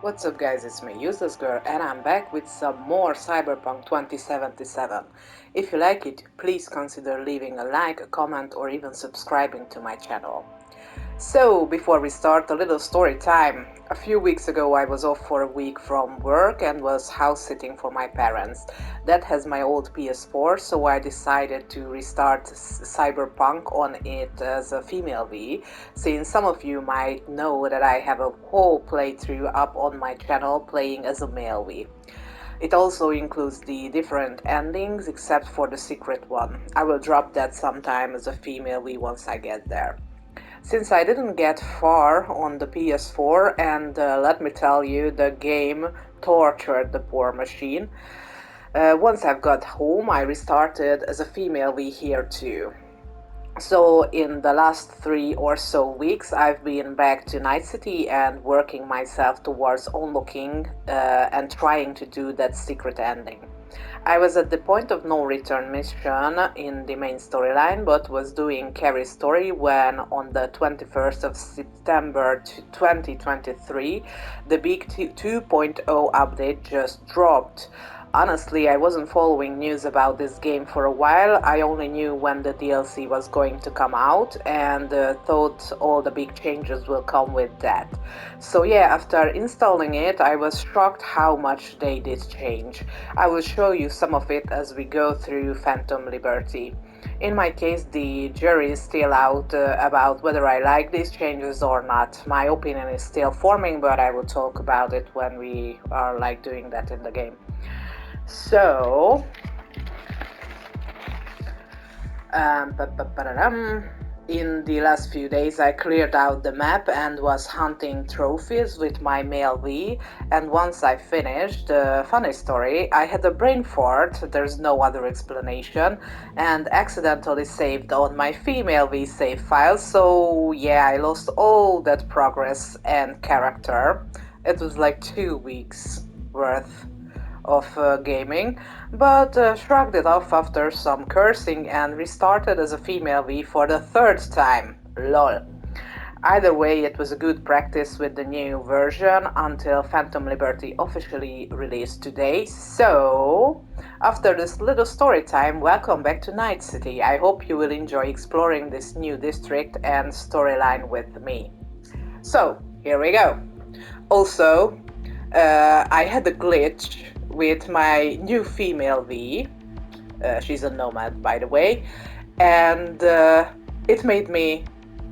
What's up guys, it's me, Useless Girl, and I'm back with some more Cyberpunk 2077. If you like it, please consider leaving a like, a comment, or even subscribing to my channel. So, before we start, a little story time. A few weeks ago I was off for a week from work and was house sitting for my parents. Dad has my old PS4, so I decided to restart Cyberpunk on it as a female V, since some of you might know that I have a whole playthrough up on my channel playing as a male V. It also includes the different endings except for the secret one. I will drop that sometime as a female V once I get there. Since I didn't get far on the PS4, and let me tell you, the game tortured the poor machine. Once I've got home, I restarted as a female V here too. So in the last 3 or so weeks, I've been back to Night City and working myself towards unlocking and trying to do that secret ending. I was at the point of no return mission in the main storyline, but was doing Carrie's story when on the 21st of September 2023, the big 2.0 update just dropped. Honestly, I wasn't following news about this game for a while. I only knew when the DLC was going to come out and thought all the big changes will come with that. So yeah, after installing it, I was shocked how much they did change. I will show you some of it as we go through Phantom Liberty. In my case, the jury is still out about whether I like these changes or not. My opinion is still forming, but I will talk about it when we are doing that in the game. So, in the last few days I cleared out the map and was hunting trophies with my male V, and once I finished, funny story, I had a brain fart, there's no other explanation, and accidentally saved on my female V save file, so yeah, I lost all that progress and character. It was like 2 weeks worth of gaming, but shrugged it off after some cursing and restarted as a female V for the third time. Lol. Either way, it was a good practice with the new version until Phantom Liberty officially released today. So, after this little story time, welcome back to Night City. I hope you will enjoy exploring this new district and storyline with me. So, here we go. Also, I had a glitch with my new female V. She's a nomad, by the way, and it made me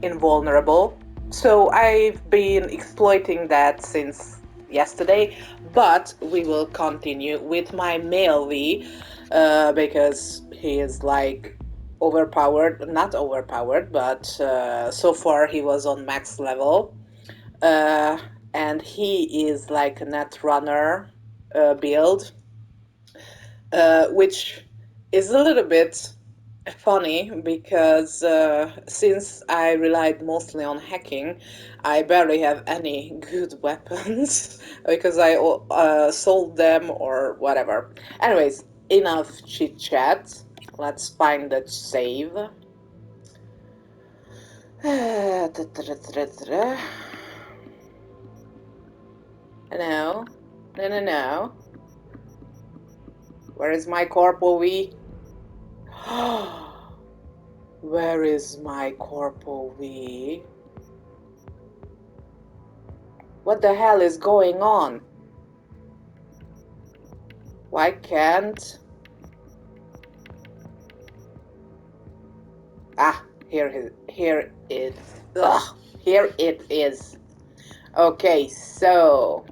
invulnerable. So I've been exploiting that since yesterday, but we will continue with my male V because he is overpowered, not overpowered, but so far he was on max level. And he is like a net runner build, which is a little bit funny because since I relied mostly on hacking, I barely have any good weapons because I sold them or whatever. Anyways, enough chit chat. Let's find that save. No, no. Where is my Corpo V? Where is my Corpo V? What the hell is going on? Why can't... Ah, here it... Ugh, here it is. Okay, so...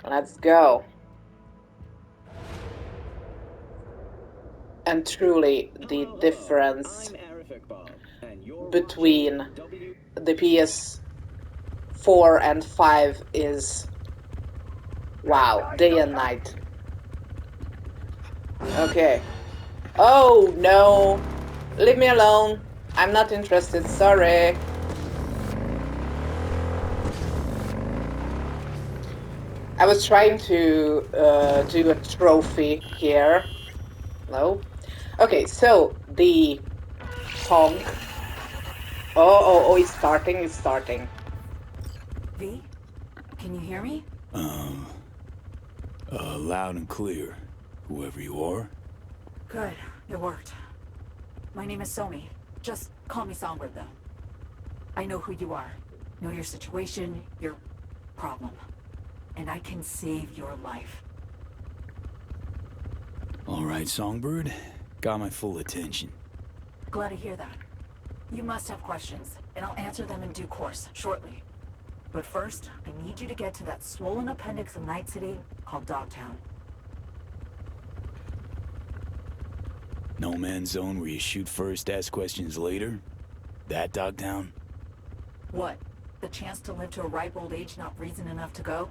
Let's go. And truly, the difference between the PS4 and 5 is... Wow, day and night. Okay. Oh, no. Leave me alone. I'm not interested, sorry. I was trying to do a trophy here. No? Okay, so the honk. Oh, it's starting. V? Can you hear me? Loud and clear, whoever you are. Good. It worked. My name is Somi. Just call me Songbird, though. I know who you are. Know your situation, your problem. And I can save your life. All right, Songbird. Got my full attention. Glad to hear that. You must have questions, and I'll answer them in due course, shortly. But first, I need you to get to that swollen appendix of Night City called Dogtown. No man's zone where you shoot first, ask questions later? That Dogtown? What? The chance to live to a ripe old age not reason enough to go?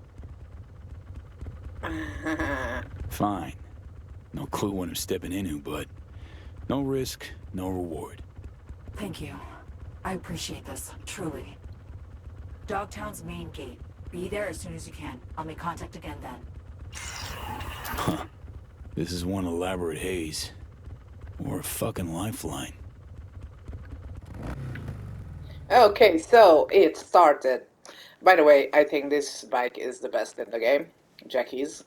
Fine. No clue what I'm stepping into, but no risk, no reward. Thank you. I appreciate this, truly. Dogtown's main gate. Be there as soon as you can. I'll make contact again then. Huh. This is one elaborate haze. Or a fucking lifeline. Okay, so it started. By the way, I think this bike is the best in the game, Jackie's.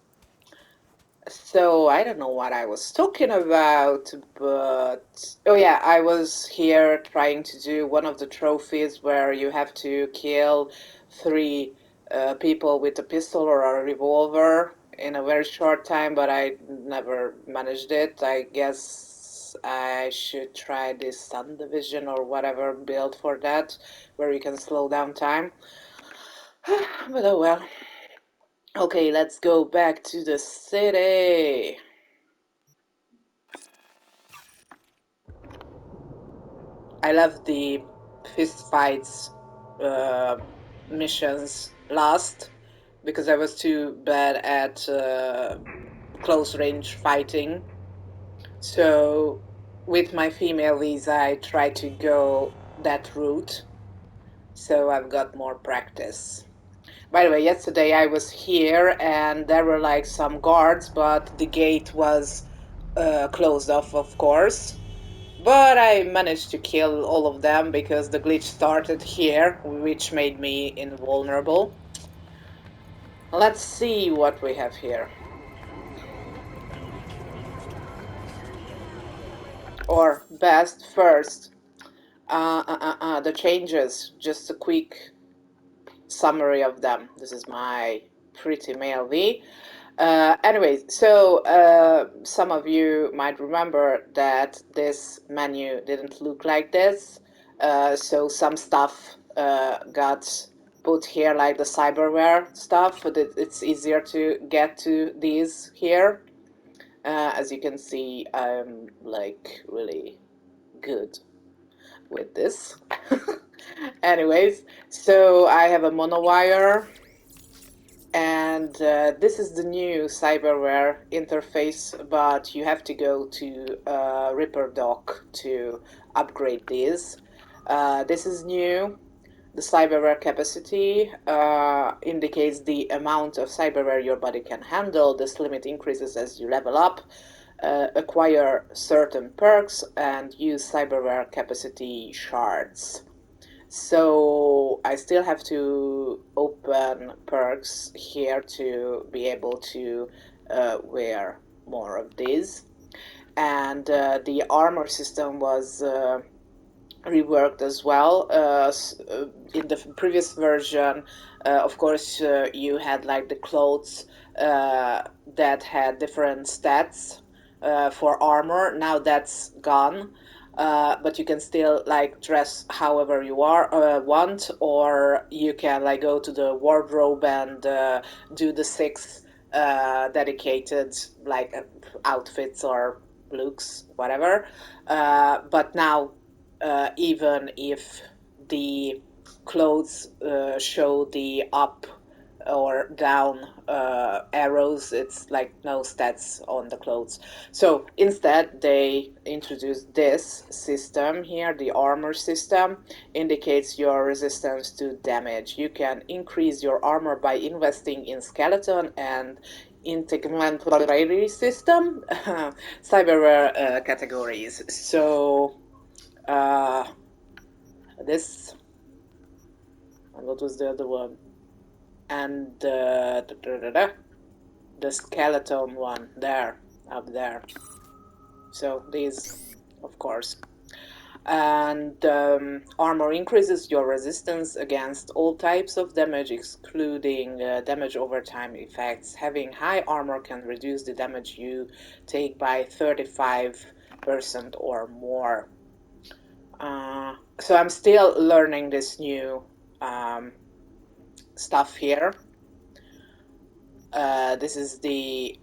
So I don't know what I was talking about, but oh yeah, I was here trying to do one of the trophies where you have to kill three people with a pistol or a revolver in a very short time, but I never managed it. I guess I should try this Sun Division or whatever build for that, where you can slow down time. But oh well. Okay, let's go back to the city. I left the fist fights missions last because I was too bad at close range fighting. So with my female visa, I try to go that route. So I've got more practice. By the way, yesterday I was here and there were like some guards, but the gate was closed off, of course. But I managed to kill all of them because the glitch started here, which made me invulnerable. Let's see what we have here. Or best first, the changes. Just a quick summary of them. This is my pretty male V. Anyways, so some of you might remember that this menu didn't look like this. So some stuff got put here, like the cyberware stuff, but it's easier to get to these here. As you can see, I'm like really good with this. Anyways, so I have a monowire. And this is the new cyberware interface, but you have to go to RipperDoc to upgrade these. This is new. The cyberware capacity indicates the amount of cyberware your body can handle. This limit increases as you level up, acquire certain perks, and use cyberware capacity shards. So I still have to open perks here to be able to wear more of these. And the armor system was reworked as well. In the previous version, of course, you had like the clothes that had different stats for armor. Now that's gone. But you can still like dress however you want, or you can like go to the wardrobe and do the six dedicated like outfits or looks, whatever. But now, even if the clothes show the up or down arrows, it's like no stats on the clothes. So instead they introduced this system here. The armor system indicates your resistance to damage. You can increase your armor by investing in skeleton and integumentary system cyberware categories. So this, and what was the other one? and the skeleton one there, up there. So these, of course. And armor increases your resistance against all types of damage, excluding damage over time effects. Having high armor can reduce the damage you take by 35% or more. So I'm still learning this new stuff here. This is the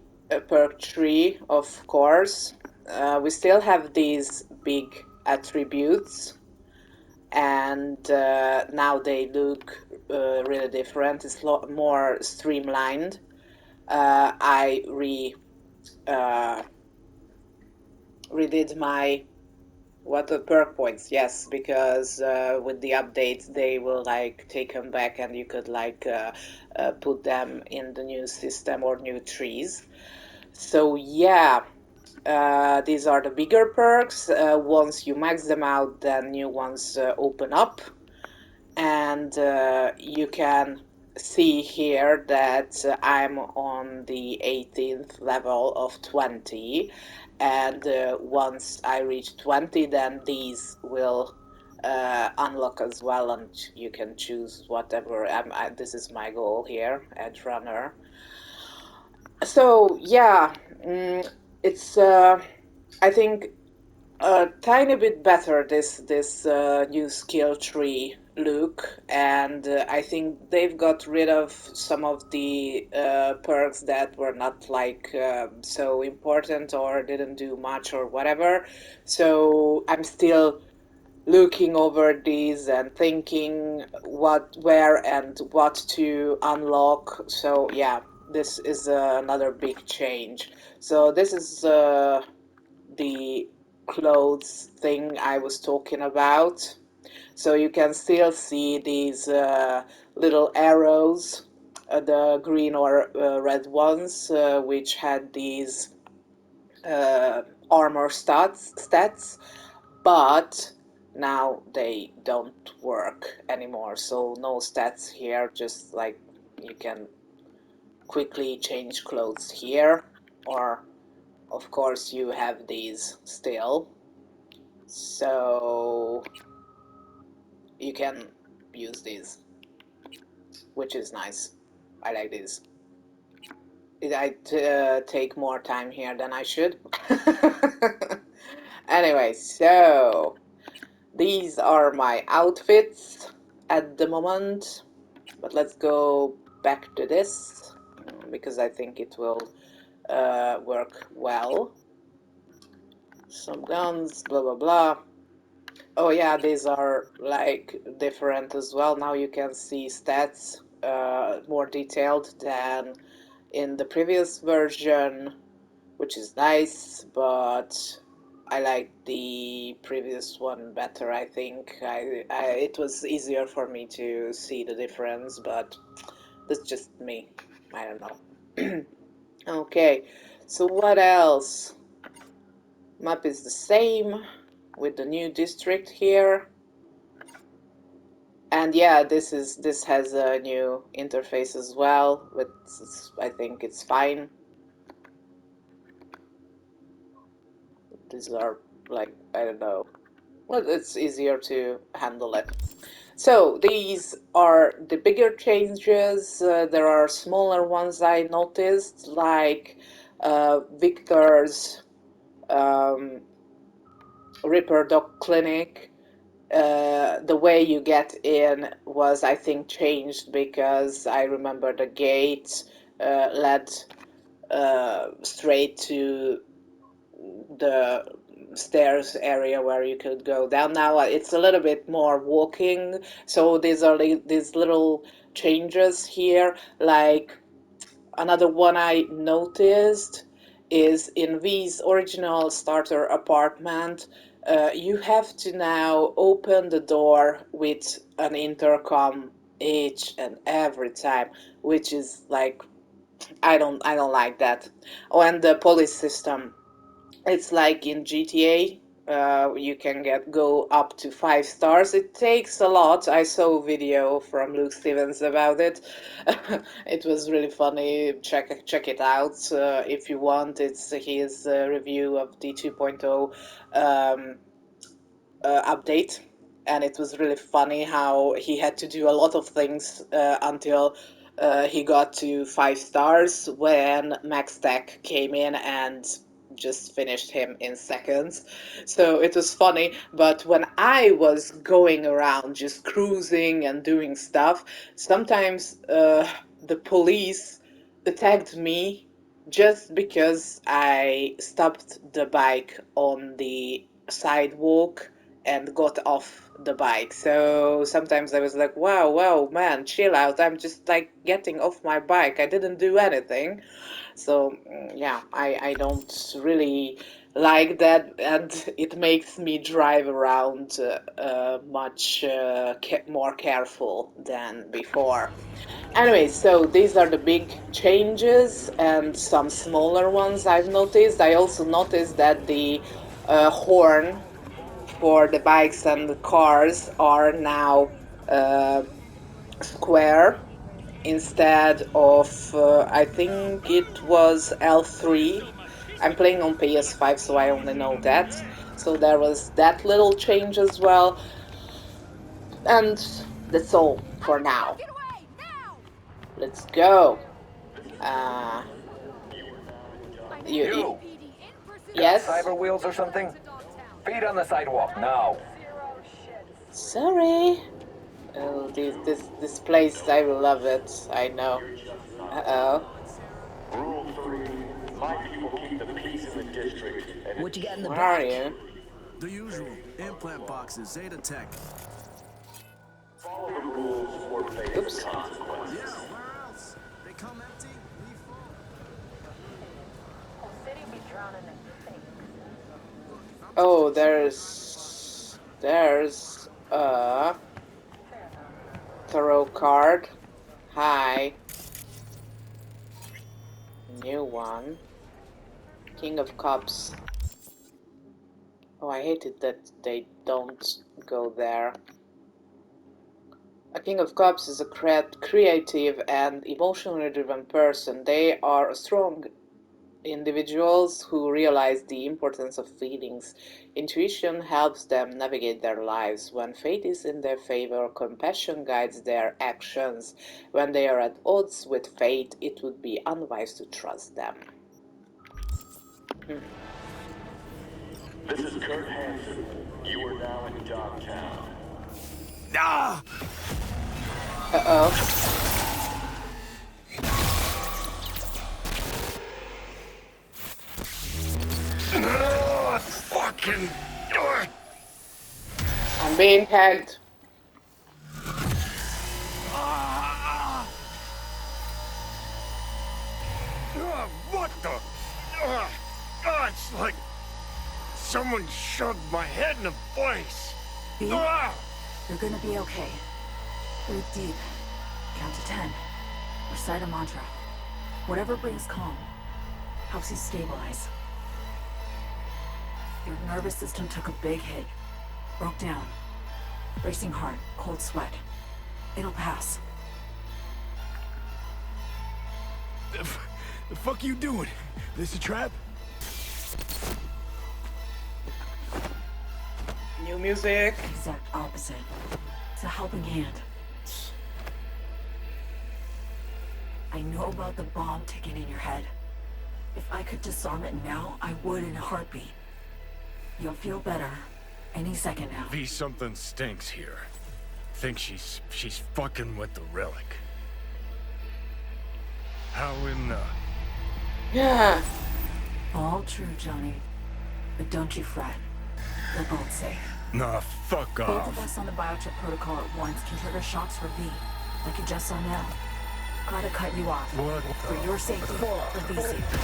perk tree, of course. We still have these big attributes, and now they look really different. It's a lot more streamlined. I redid my what the perk points, yes, because with the updates they will like take them back, and you could like put them in the new system or new trees. So yeah, these are the bigger perks. Once you max them out, then new ones open up, and you can see here that I'm on the 18th level of 20, and once I reach 20, then these will unlock as well, and you can choose whatever. This is my goal here, Edge Runner. So yeah, it's I think a tiny bit better, this new skill tree look, and I think they've got rid of some of the perks that were not like so important or didn't do much or whatever. So I'm still looking over these and thinking what, where, and what to unlock. So yeah, this is another big change. So this is the clothes thing I was talking about. So you can still see these little arrows, the green or red ones, which had these uh, armor stats, but now they don't work anymore. So no stats here, just like you can quickly change clothes here, or of course you have these still. So you can use these, which is nice. I like these. I take more time here than I should. Anyway, so these are my outfits at the moment, but let's go back to this because I think it will work well. Some guns, blah blah blah. Oh yeah, these are like different as well. Now you can see stats more detailed than in the previous version, which is nice, but I like the previous one better, I think. It was easier for me to see the difference, but that's just me. I don't know. Okay, so what else? Map is the same with the new district here. And yeah, this has a new interface as well, but I think it's fine. These are like, I don't know. Well, it's easier to handle it. So these are the bigger changes. There are smaller ones I noticed, like Victor's um, Ripper Dog Clinic. The way you get in was, I think, changed because I remember the gate led straight to the stairs area where you could go down. Now it's a little bit more walking, so these are these little changes here. Like another one I noticed is in V's original starter apartment, you have to now open the door with an intercom each and every time, which is like I don't like that. Oh, and the police system, it's like in GTA. You can go up to 5 stars. It takes a lot. I saw a video from Luke Stevens about it. It was really funny. Check it out if you want. It's his review of the 2.0 update, and it was really funny how he had to do a lot of things until he got to 5 stars when Max Tech came in and just finished him in seconds. So it was funny, but when I was going around just cruising and doing stuff, sometimes the police attacked me just because I stopped the bike on the sidewalk and got off the bike. So sometimes I was like, wow, man, chill out. I'm just like getting off my bike. I didn't do anything. So yeah, I don't really like that, and it makes me drive around much more careful than before. Anyway, so these are the big changes and some smaller ones I've noticed. I also noticed that the horn for the bikes and the cars are now square instead of, I think it was L3. I'm playing on PS5, so I only know that. So there was that little change as well. And that's all for now. Let's go. Uh, You! Got yes? cyber wheels or something? Feet on the sidewalk, now! Sorry. Oh, this place, I love it. I know. Uh-oh. Rule 3. My people keep the peace in the district. And What you got in the Where are back? you? The usual. Implant boxes, Zeta Tech. follow the rules or face Oops. the consequences. Yeah, where else? They come empty, leave full. Oh, there's a tarot card. Hi. New one. King of Cups. Oh, I hate it that they don't go there. A King of Cups is a creative and emotionally driven person. They are strong individuals who realize the importance of feelings. Intuition helps them navigate their lives. When fate is in their favor, compassion guides their actions. When they are at odds with fate, it would be unwise to trust them. This is Kurt Hansen. You are now in Dogtown. Ah! Uh-oh. Fucking... I'm being tagged. What the... it's like... someone shoved my head in a place. B, you're gonna be okay. Breathe deep. Count to 10. Recite a mantra. Whatever brings calm. Helps you stabilize. Your nervous system took a big hit. Broke down. Racing heart, cold sweat. It'll pass. The fuck you doing? This a trap? New music. Exact opposite. It's a helping hand. I know about the bomb ticking in your head. If I could disarm it now, I would in a heartbeat. You'll feel better any second now. V, something stinks here. Think she's fucking with the relic. How in the... Yeah. All true, Johnny. But don't you fret. They're both safe. Nah, fuck Both off. of us on the biochip protocol at once can trigger shocks for V, like you just saw now. Gotta cut you off. What For your safety, for V's safety.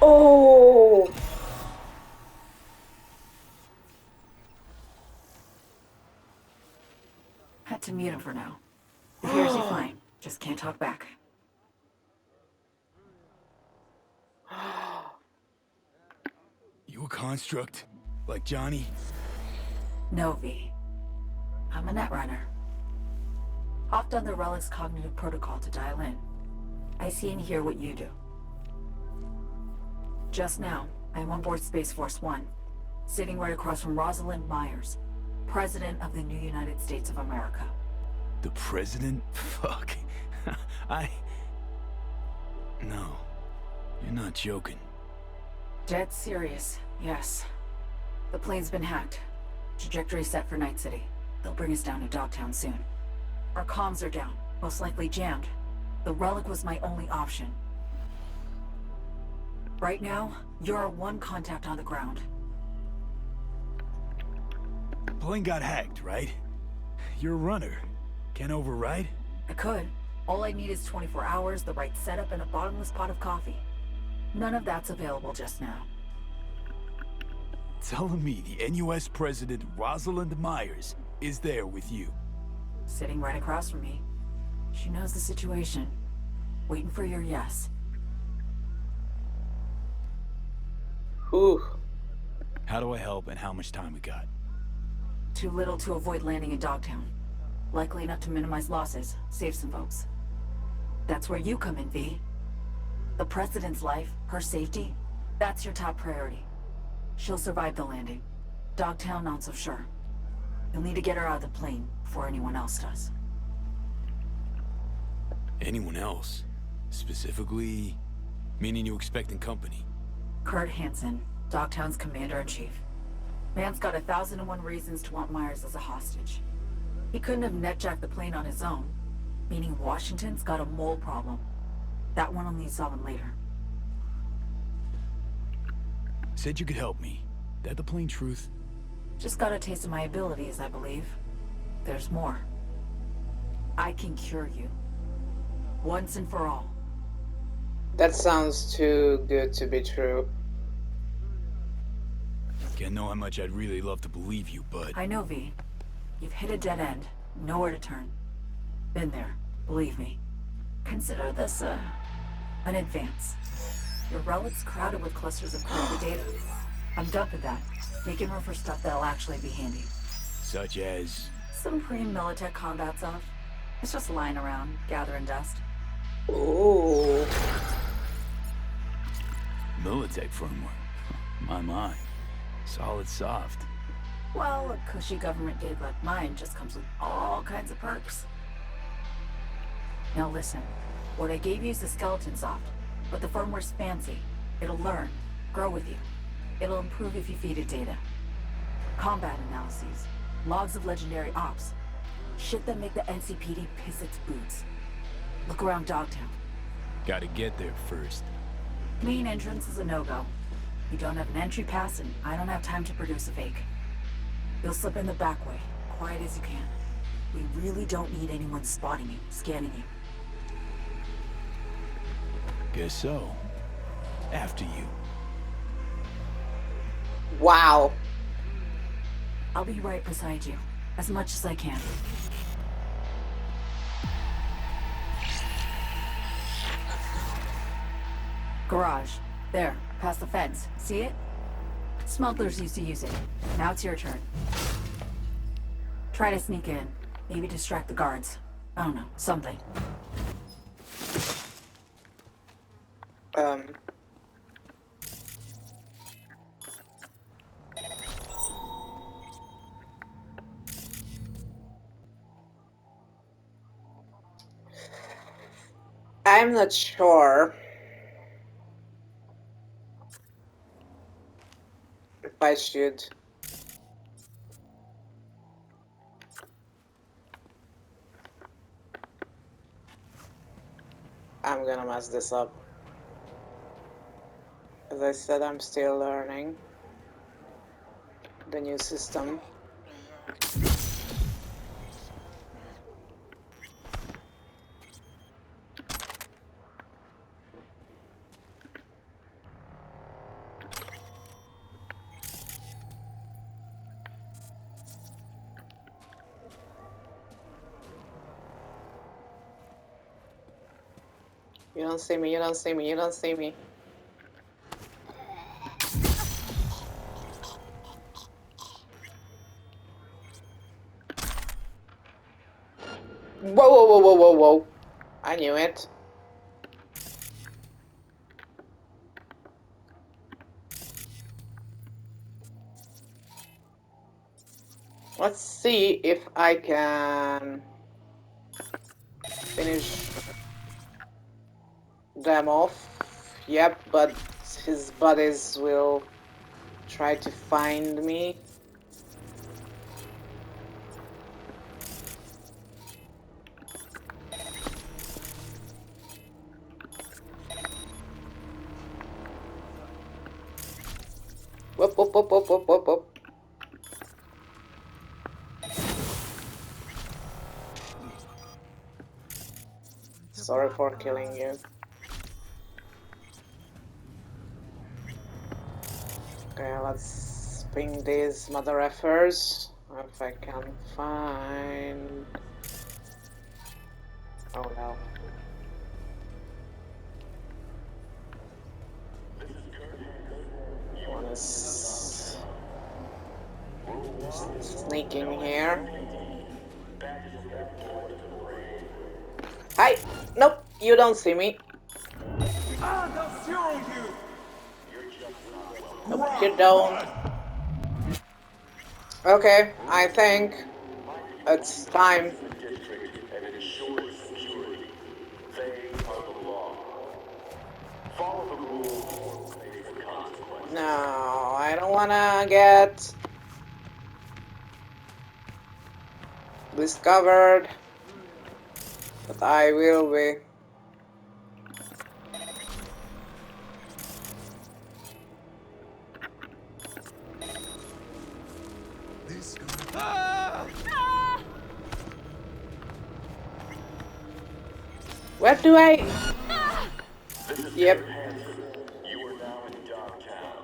Oh. Had to mute him for now. He hears you fine. Just can't talk back. You a construct? Like Johnny? No, V. I'm a netrunner. Hopped on the Relic's cognitive protocol to dial in. I see and hear what you do. Just now, I am on board Space Force One, sitting right across from Rosalind Myers, President of the new United States of America. The president? Fuck. No. You're not joking. Dead serious, yes. The plane's been hacked. Trajectory set for Night City. They'll bring us down to Dogtown soon. Our comms are down, most likely jammed. The Relic was my only option. Right now, you're our one contact on the ground. Plane got hacked, right? You're a runner. Can't override? I could. All I need is 24 hours, the right setup, and a bottomless pot of coffee. None of that's available just now. Telling me the NUS President Rosalind Myers is there with you. Sitting right across from me. She knows the situation. Waiting for your yes. Whew. How do I help and how much time we got? Too little to avoid landing in Dogtown. Likely enough to minimize losses, save some folks. That's where you come in, V. The President's life, her safety, that's your top priority. She'll survive the landing. Dogtown, not so sure. You'll need to get her out of the plane before anyone else does. Anyone else? Specifically, meaning you expecting company? Kurt Hansen, Dogtown's commander-in-chief. Man's got 1,001 reasons to want Myers as a hostage. He couldn't have netjacked the plane on his own, meaning Washington's got a mole problem. That one will need solving later. Said you could help me. That the plain truth? Just got a taste of my abilities, I believe. There's more. I can cure you. Once and for all. That sounds too good to be true. Can't know how much I'd really love to believe you, but... I know, V. You've hit a dead end. Nowhere to turn. Been there. Believe me. Consider this, an advance. Your relic's crowded with clusters of critical data. I'm dumping that, making room for stuff that'll actually be handy. Such as... Some pre-Militech combat stuff. It's just lying around, gathering dust. Ooh. Militech firmware. My. Solid soft. Well, a cushy government gig like mine just comes with all kinds of perks. Now listen, what I gave you is the skeleton soft, but the firmware's fancy. It'll learn, grow with you. It'll improve if you feed it data. Combat analyses, logs of legendary ops. Shit that make the NCPD piss its boots. Look around Dogtown. Gotta get there first. Main entrance is a no-go. You don't have an entry pass, and I don't have time to produce a fake. You'll slip in the back way, quiet as you can. We really don't need anyone spotting you, scanning you. Guess so. After you. Wow. I'll be right beside you, as much as I can. Garage. There, past the fence. See it? Smugglers used to use it. Now it's your turn. Try to sneak in. Maybe distract the guards. I don't know, something. I'm not sure if I should. I'm gonna mess this up. As I said, I'm still learning the new system. You don't see me, you don't see me, you don't see me. Whoa, whoa, whoa, whoa, whoa, whoa. I knew it. Let's see if I can finish them off. Yep, but his buddies will try to find me. Whoop, whoop, whoop, whoop, whoop, whoop, whoop. Sorry for killing you. Okay, let's ping these mother effers. If I can find... Oh no. One is sneaking here. Hi! Nope, you don't see me. Nope, you don't. Okay, I think it's time. No, I don't wanna get discovered, but I will be. Where do I? Yep. You are now in Dogtown.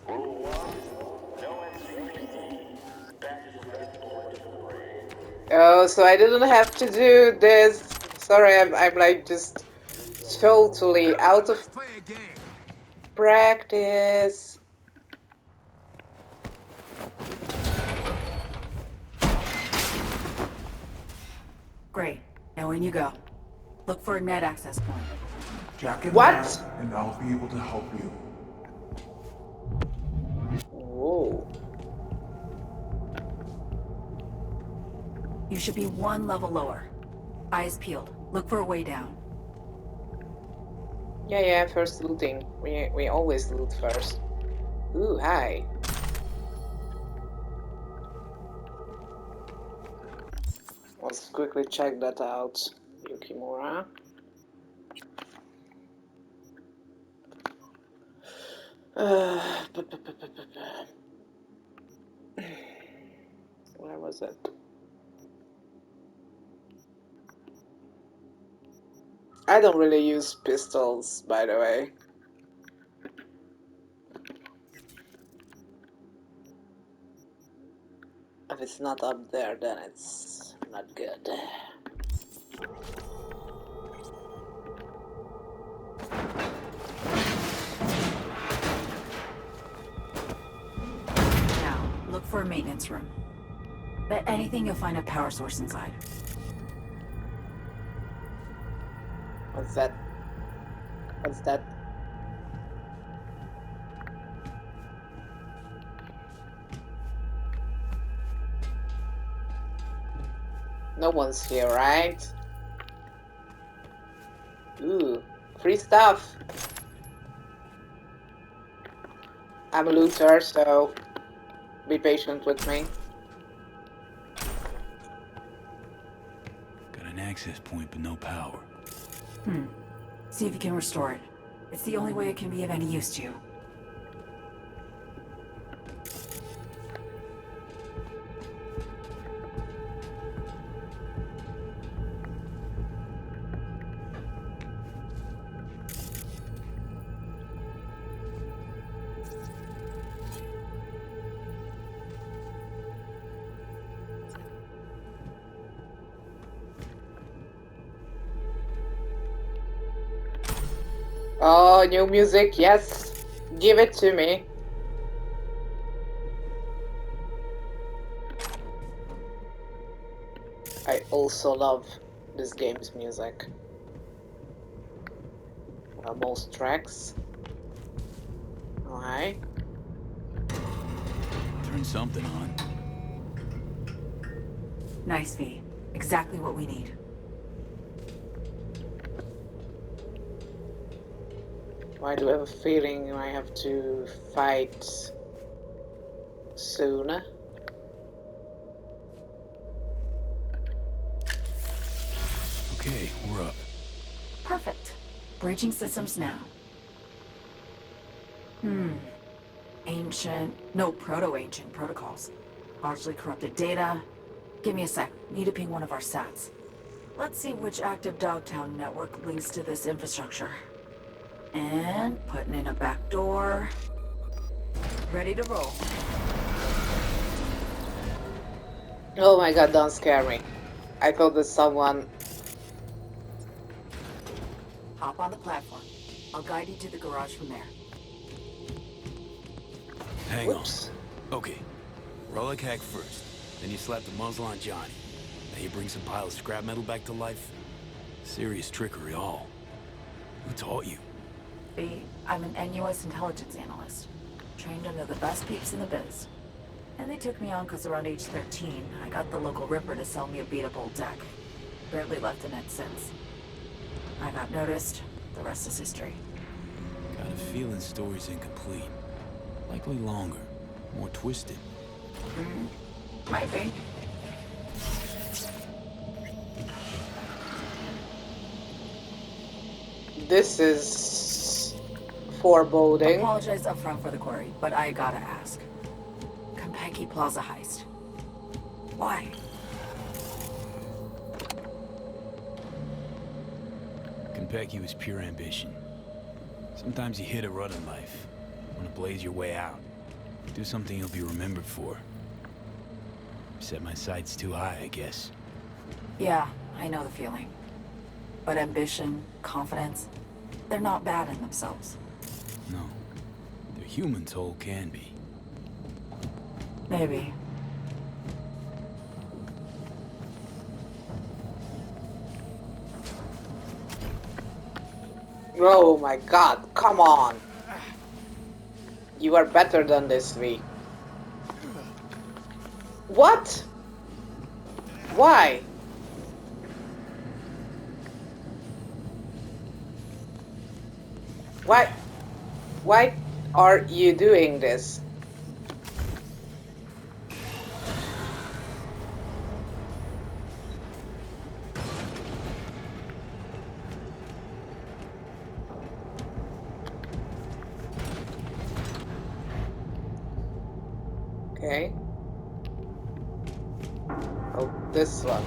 Rule 1, no NCPD. Back to the point of the brain. Oh, so I didn't have to do this. Sorry, I'm like just totally out of Let's play a game. practice. Great. Now in you go. Look for a net access point. Jack and What? Matt, and I'll be able to help you. Whoa. You should be one level lower. Eyes peeled. Look for a way down. Yeah, first looting. We always loot first. Ooh, hi. Let's quickly check that out. Yukimura. Where was it? I don't really use pistols, by the way. If it's not up there, then it's not good. Now, look for a maintenance room. Bet anything you'll find a power source inside. What's that? What's that? No one's here, right? Ooh, free stuff! I'm a looter, so be patient with me. Got an access point, but no power. See if you can restore it. It's the only way it can be of any use to you. Oh, new music, yes! Give it to me. I also love this game's music. Most tracks. Alright. Turn something on. Nice, V. Exactly what we need. Why do I have a feeling I have to fight soon? Okay, we're up. Perfect. Bridging systems now. No, proto-ancient protocols. Largely corrupted data. Give me a sec. Need to ping one of our sats. Let's see which active Dogtown network links to this infrastructure. And putting in a back door. Ready to roll. Oh my god, don't scare me. I thought that someone... Hop on the platform. I'll guide you to the garage from there. Hang Whoops. on. Okay. Roll like heck first. Then you slap the muzzle on Johnny. Now you bring some pile of scrap metal back to life. Serious trickery all. Who taught you? B, I'm an NUS intelligence analyst. Trained under the best peeps in the biz. And they took me on because around age 13, I got the local Ripper to sell me a beat-up old deck. Barely left in it since. I got noticed. The rest is history. Got a feeling story's incomplete. Likely longer. More twisted. Might be. This is foreboding. Apologize upfront for the query, but I gotta ask. Compeki Plaza heist. Why? Compeki was pure ambition. Sometimes you hit a rut in life. Want to blaze your way out. Do something you'll be remembered for. Set my sights too high, I guess. Yeah, I know the feeling. But ambition, confidence, they're not bad in themselves. No. The human toll can be. Maybe. Oh my god, come on! You are better than this, V. What? Why? Why are you doing this? Okay. Oh, this one.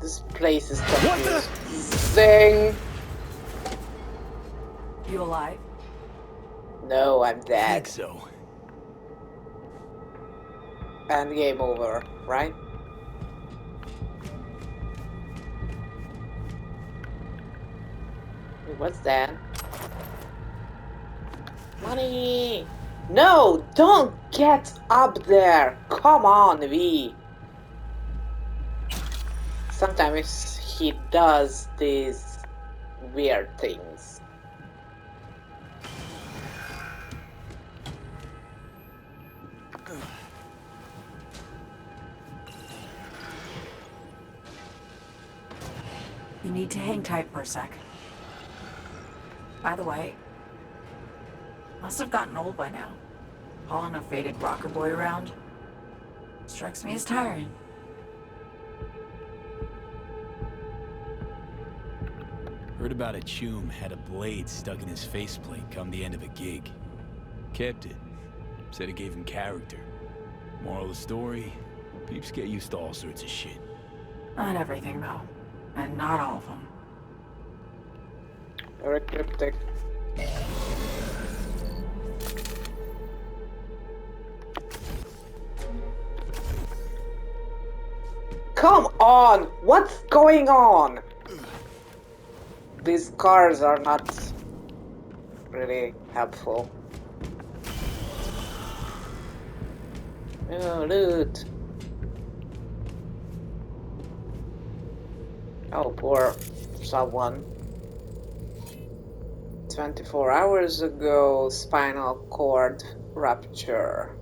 This place is confusing. You alive? No, I'm I dead. think so. And game over, right? Wait, what's that? Money! No! Don't get up there! Come on, V! Sometimes he does these weird things. You need to hang tight for a sec. By the way, must have gotten old by now. Hauling a faded rocker boy around. Strikes me as tiring. Heard about a chum had a blade stuck in his faceplate come the end of a gig. Kept it. Said it gave him character. Moral of the story, peeps get used to all sorts of shit. Not everything, though. And not all of them. Very cryptic. Come on! What's going on? These cars are not really helpful. Oh, loot. Oh, poor someone. 24 hours ago, spinal cord rupture.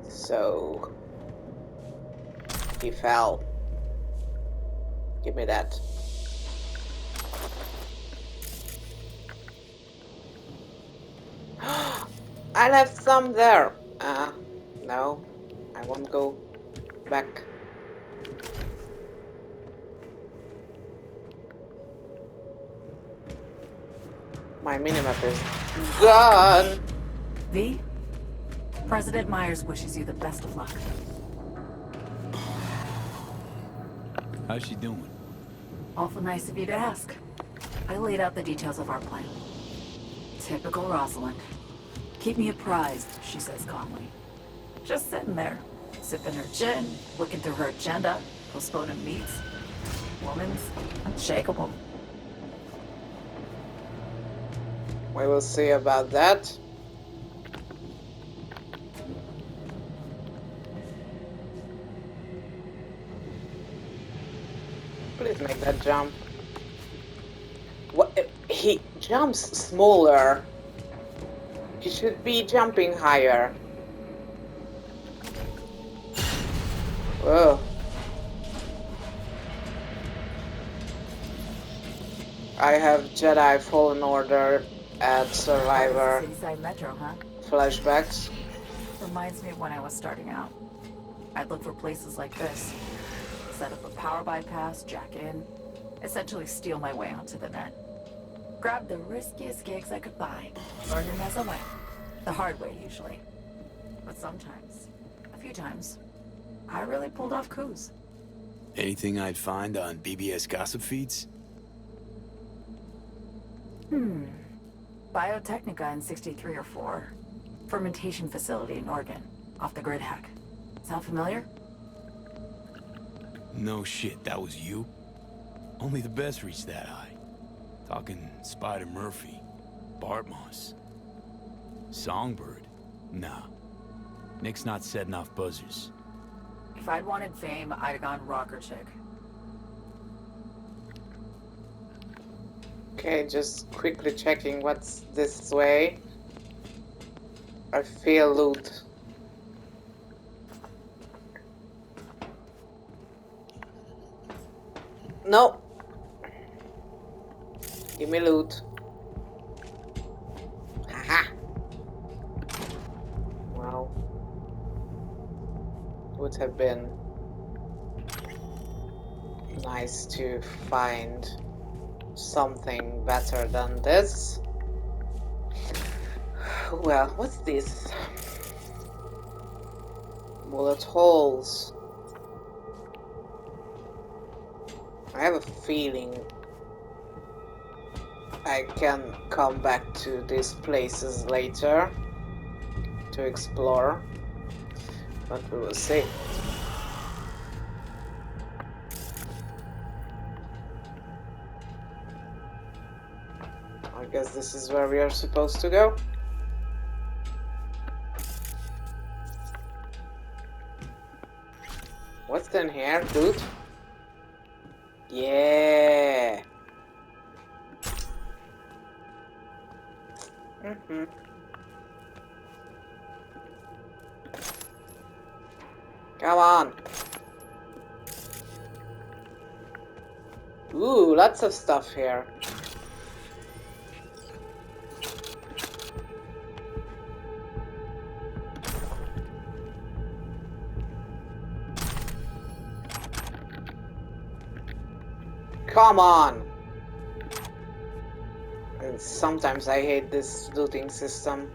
So, he fell. Give me that. I left some there. No, I won't go back. My minimap is gone. V, President Myers wishes you the best of luck. How's she doing? Awful nice of you to ask. I laid out the details of our plan. Typical Rosalind. Keep me apprised, she says calmly. Just sitting there, sipping her gin, looking through her agenda, postponing meets. Woman's unshakable. We will see about that. Please make that jump. What? He jumps smaller. He should be jumping higher. Whoa. I have Jedi Fallen Order and Survivor Cityside Metro, huh? flashbacks. Reminds me of when I was starting out. I'd look for places like this. Set up a power bypass, jack in. Essentially steal my way onto the net. Grab the riskiest gigs I could find. Learn them as I went. The hard way, usually. But sometimes, a few times, I really pulled off coups. Anything I'd find on BBS gossip feeds? Biotechnica in 63 or 4. Fermentation facility in Oregon. Off the grid hack. Sound familiar? No shit, that was you? Only the best reach that high. Talking Spider Murphy, Bart Moss, Songbird. Nah. Nick's not setting off buzzers. If I'd wanted fame, I'd have gone rocker chick. Okay, just quickly checking what's this way. I feel loot. No. Give me loot. Haha. Well, would have been nice to find something better than this. Well, what's this? Bullet holes. I have a feeling I can come back to these places later to explore, but we will see. I guess this is where we are supposed to go. What's in here, dude? Yeah. Come on. Ooh, lots of stuff here. Come on! And sometimes I hate this looting system.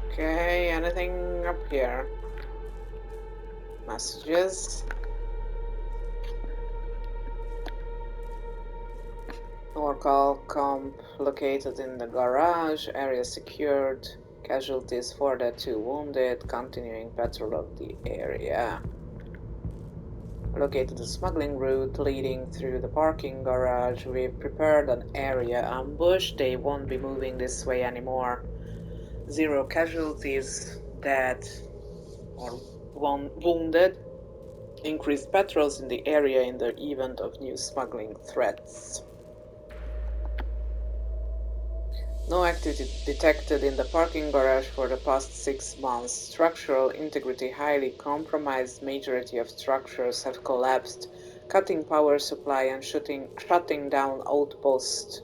Okay, anything up here? Messages. Local comp located in the garage. Area secured. Casualties for the 2 wounded. Continuing patrol of the area. Located a smuggling route leading through the parking garage. We've prepared an area ambush. They won't be moving this way anymore. 0 casualties, dead or wounded. Increased patrols in the area in the event of new smuggling threats. No activity detected in the parking garage for the past 6 months. Structural integrity highly compromised. Majority of structures have collapsed, cutting power supply and shutting down outposts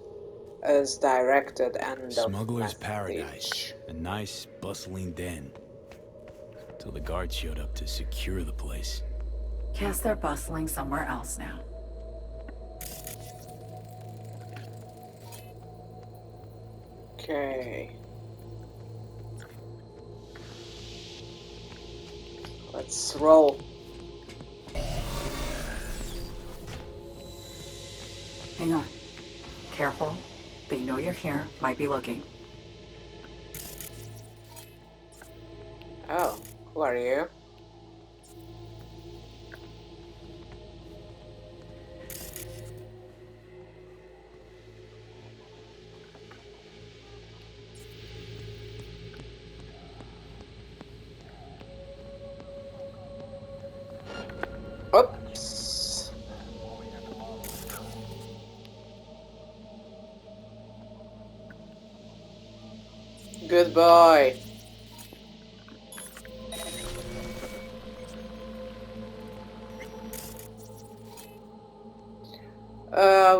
as directed. End of Smuggler's message. paradise. A nice, bustling den. Till the guards showed up to secure the place. Guess they're bustling somewhere else now. Okay. Let's roll. Hang on. Careful. They know you're here. Might be looking. Oh, who are you? Oops. Good boy.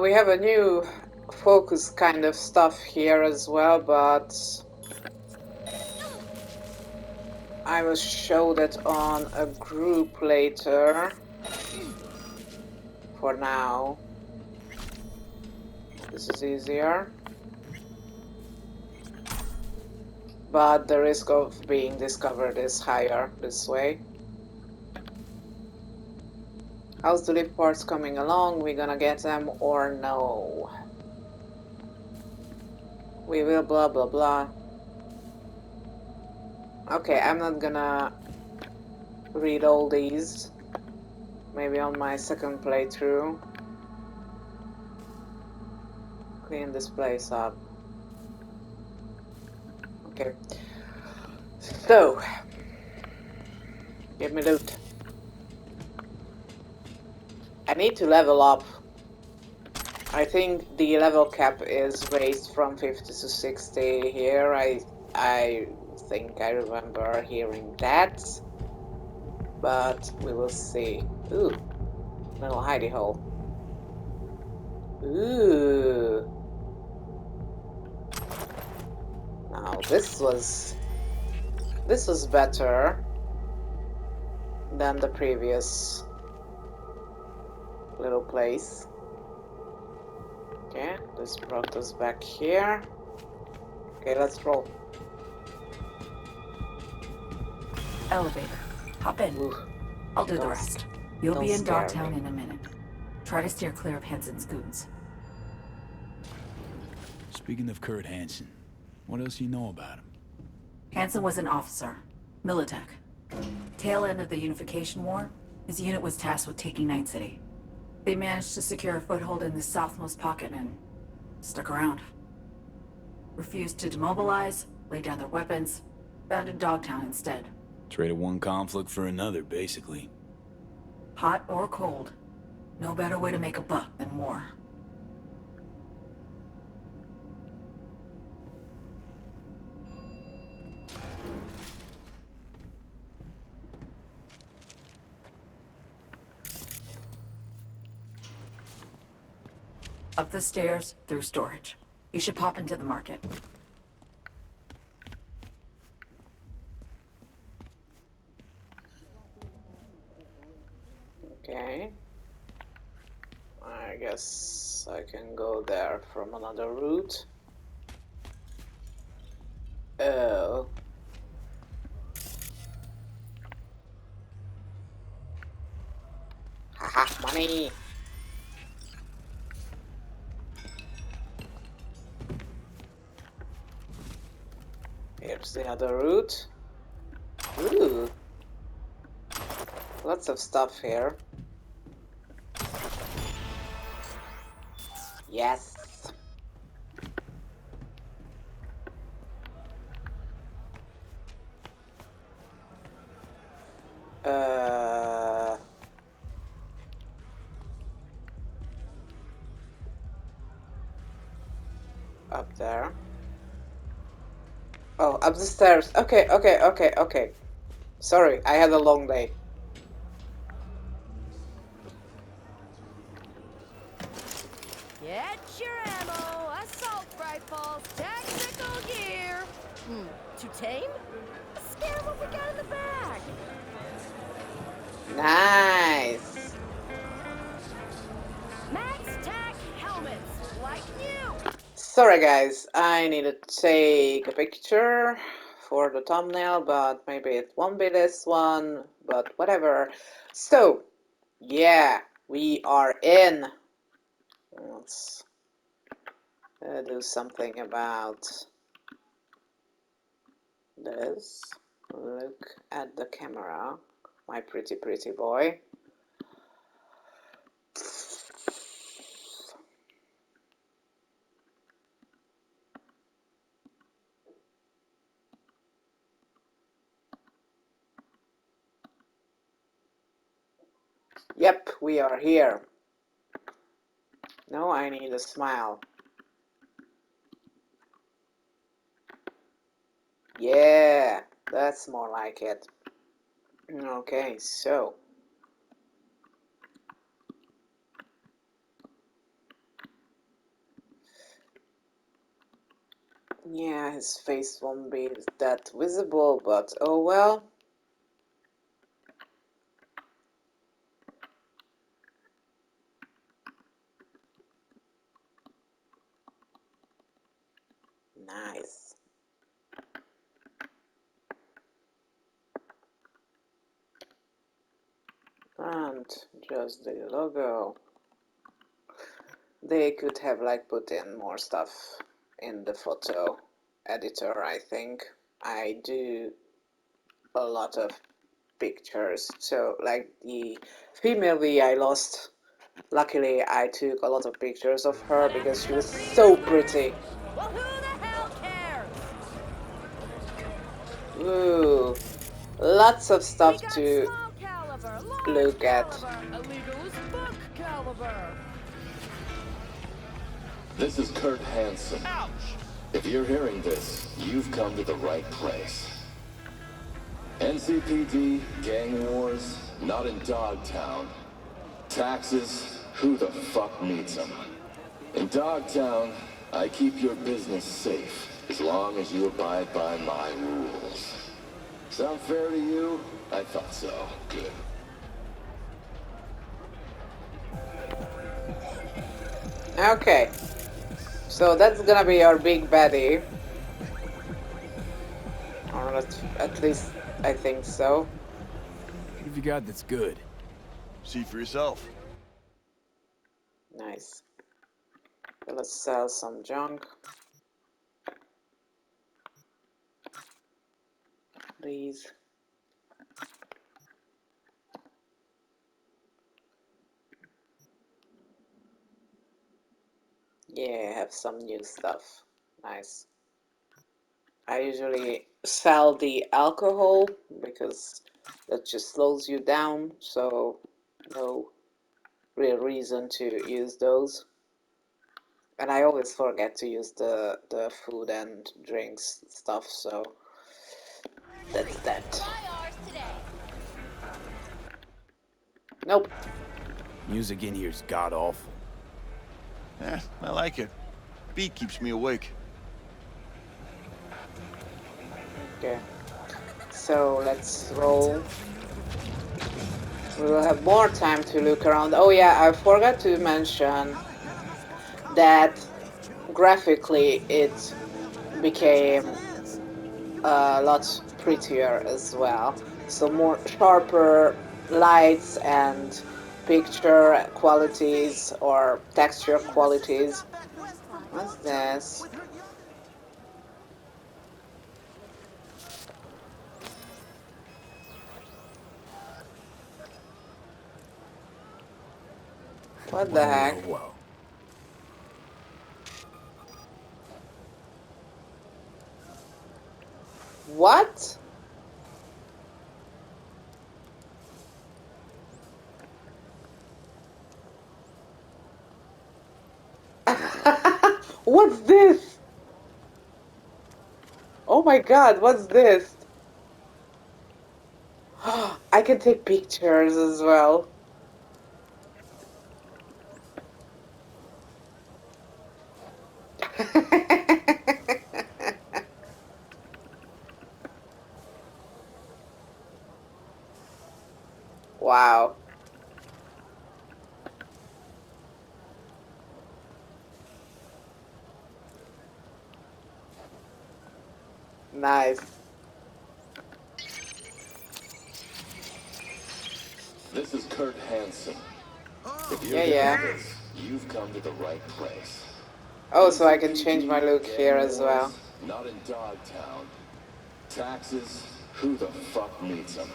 We have a new focus kind of stuff here as well, but I will show that on a group later. For now, this is easier, but the risk of being discovered is higher this way. How's the lip parts coming along? We gonna get them or no? We will blah blah blah. Okay, I'm not gonna read all these. Maybe on my second playthrough. Clean this place up. Okay. So, give me loot. I need to level up. I think the level cap is raised from 50 to 60 here. I think I remember hearing that. But we will see. Ooh, little hidey hole. Ooh. Now this was better than the previous little place. Okay, this brought us back here. Okay, let's roll. Elevator. Hop in. Ooh, I'll do the don't rest. You'll don't be in scare Dogtown me. in a minute. Try to steer clear of Hansen's goons. Speaking of Kurt Hansen, what else do you know about him? Hansen was an officer. Militech. Tail end of the Unification War, his unit was tasked with taking Night City. They managed to secure a foothold in the southmost pocket and stuck around. Refused to demobilize, lay down their weapons, abandoned Dogtown instead. Traded one conflict for another, basically. Hot or cold, no better way to make a buck than war. Up the stairs, through storage. You should pop into the market. Okay. I guess I can go there from another route. Oh. Haha, money! Here's the other route. Ooh. Lots of stuff here. Yes. Up there. Oh, up the stairs. Okay, okay, okay, okay. Sorry, I had a long day. Get your ammo, assault rifles, tactical gear. Too tame? Let's scare what we got in the bag. Nice. Max Tac helmets, like new. Sorry guys, I need to take a picture for the thumbnail, but maybe it won't be this one, but whatever. So, yeah, we are in. Let's do something about this. Look at the camera, my pretty boy. Yep, we are here. Now I need a smile. Yeah, that's more like it. Okay, so. Yeah, his face won't be that visible, but oh well. Nice. And just the logo. They could have like put in more stuff in the photo editor, I think. I do a lot of pictures. So like the female V I lost, luckily I took a lot of pictures of her because she was so pretty. Well, who the hell cares? Ooh, lots of We stuff got to small caliber, large look at. caliber, illegal as fuck caliber. This is Kurt Hansen. Ouch! If you're hearing this, you've come to the right place. NCPD, gang wars, not in Dogtown. Taxes, who the fuck needs them? In Dogtown, I keep your business safe, as long as you abide by my rules. Sound fair to you? I thought so. Good. Okay, so that's gonna be our big baddie. Or at least I think so. What have you got that's good? See for yourself. Nice. Okay, let's sell some junk. Please. Yeah, have some new stuff. Nice. I usually sell the alcohol because that just slows you down, so no real reason to use those. And I always forget to use the food and drinks stuff, so that's that. Nope. Music in here's god-awful. I like it. Beat keeps me awake. Okay. So let's roll. We will have more time to look around. Oh yeah, I forgot to mention that graphically it became a lot prettier as well. So more sharper lights and picture qualities or texture qualities. What's this? What the Whoa, heck? whoa, whoa. What? What's this? Oh my god, what's this? I can take pictures as well. Wow. Nice. This is Kurt Hansen. If you're Yeah, here yeah. for this, you've come to the right place. Oh, so I can change my look here as well. Not in Dogtown. Taxes, who the fuck needs them?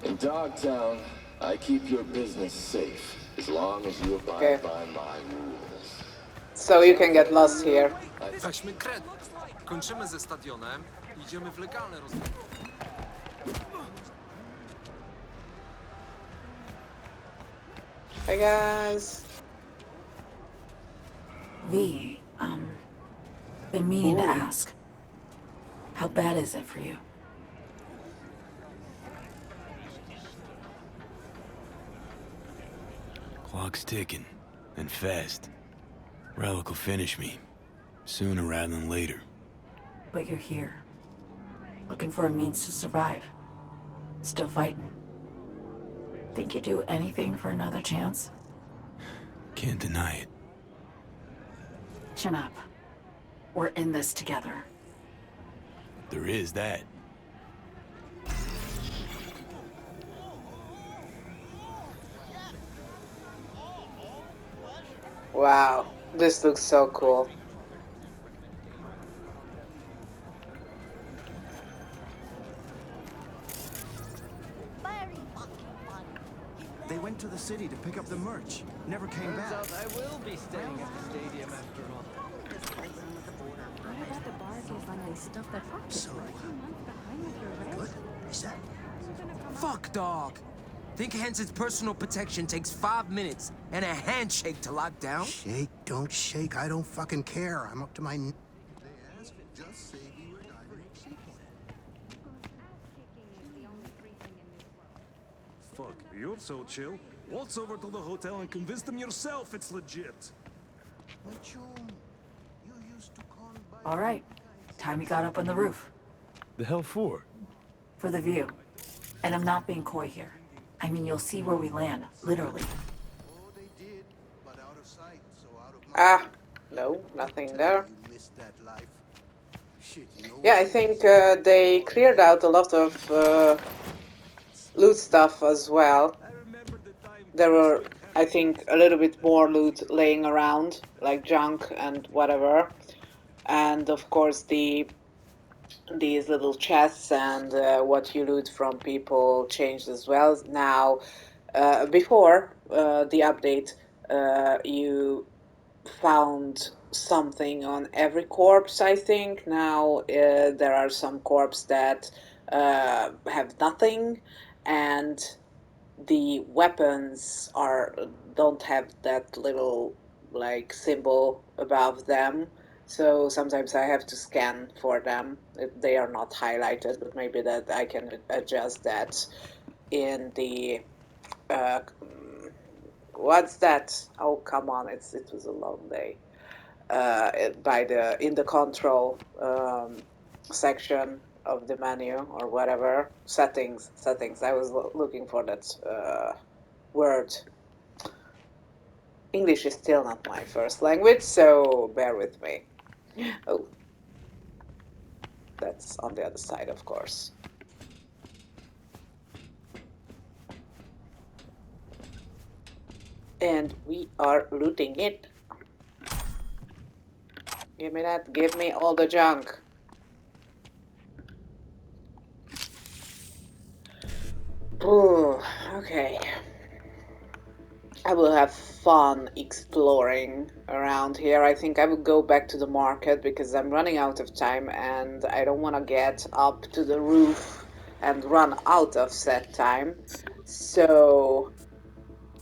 In Dogtown, I keep your business safe as long as you abide by my rules. So you can get lost here. Weźmy kredyt. Kończymy ze stadionem, idziemy w legalne rozwiązanie. Hey guys. V, been meaning to ask. How bad is it for you? Clock's ticking, and fast. Relic will finish me, sooner rather than later. But you're here, looking for a means to survive. Still fighting. Think you'd do anything for another chance? Can't deny it. Chin up. We're in this together. There is that. Wow, this looks so cool. They went to the city to pick up the merch. Never came back. I will be staying at the stadium after all. So, good? Is that? Fuck, dog. Think Hansen's personal protection takes 5 minutes and a handshake to lock down? Shake, don't shake. I don't fucking care. I'm up to my... Fuck, you're so chill. Waltz over to the hotel and convince them yourself it's legit. All right. Time you got up on the roof. The hell for? For the view. And I'm not being coy here. I mean, you'll see where we land, literally. Ah, no, nothing there. Yeah, I think they cleared out a lot of loot stuff as well. There were, I think, a little bit more loot laying around, like junk and whatever. And of course these little chests and what you loot from people changed as well. Now, before the update, you found something on every corpse, I think. Now there are some corpses that have nothing, and the weapons don't have that little like symbol above them. So sometimes I have to scan for them if they are not highlighted, but maybe that I can adjust that in the what's that? Oh, come on, it was a long day. In the control section of the menu or whatever, settings. I was looking for that word. English is still not my first language, so bear with me. Oh, that's on the other side, of course. And we are looting it. Give me that. Give me all the junk. Ooh, okay. I will have fun exploring around here. I think I will go back to the market because I'm running out of time and I don't want to get up to the roof and run out of set time. So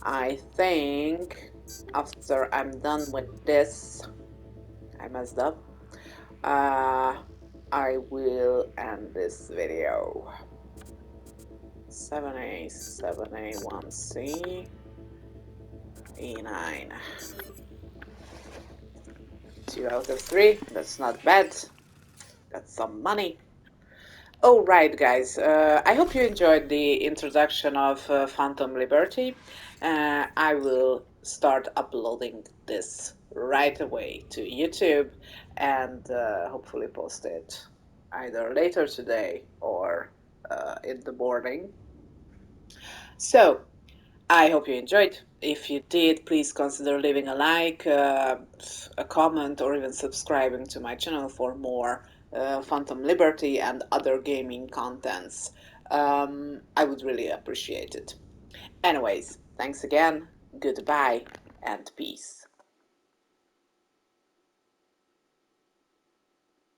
I think after I'm done with this, I messed up, I will end this video. 7A, 7A, 1C, E9. 2 out of 3, that's not bad. That's some money. Oh, right, guys. I hope you enjoyed the introduction of Phantom Liberty. I will start uploading this right away to YouTube and hopefully post it either later today or in the morning. So, I hope you enjoyed. If you did, please consider leaving a like, a comment, or even subscribing to my channel for more Phantom Liberty and other gaming contents. I would really appreciate it. Anyways, thanks again, goodbye, and peace.